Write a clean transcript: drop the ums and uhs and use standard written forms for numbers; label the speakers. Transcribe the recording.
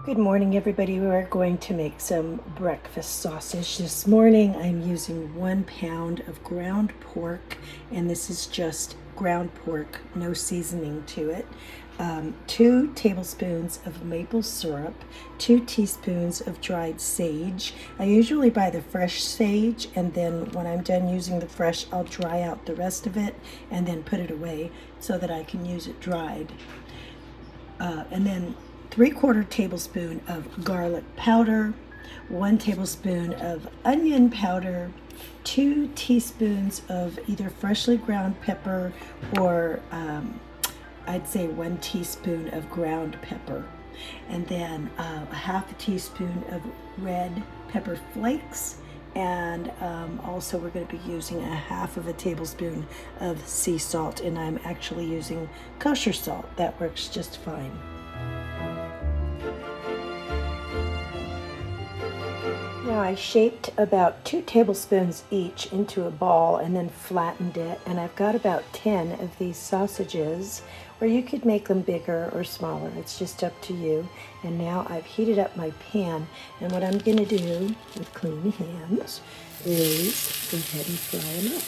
Speaker 1: Good morning, everybody. We are going to make some breakfast sausage. This morning I'm using 1 pound of ground pork, and this is just ground pork, no seasoning to it. 2 tablespoons of maple syrup, 2 teaspoons of dried sage. I usually buy the fresh sage, and then when I'm done using the fresh, I'll dry out the rest of it and then put it away so that I can use it dried. And then 3/4 tablespoon of garlic powder, 1 tablespoon of onion powder, 2 teaspoons of either freshly ground pepper or I'd say 1 teaspoon of ground pepper, and then a half a teaspoon of red pepper flakes, and also we're going to be using a half of a tablespoon of sea salt, and I'm actually using kosher salt. That works just fine. Now I shaped about 2 tablespoons each into a ball and then flattened it, and I've got about 10 of these sausages, or you could make them bigger or smaller. It's just up to you. And now I've heated up my pan, and what I'm going to do with clean hands is go ahead and fry them up.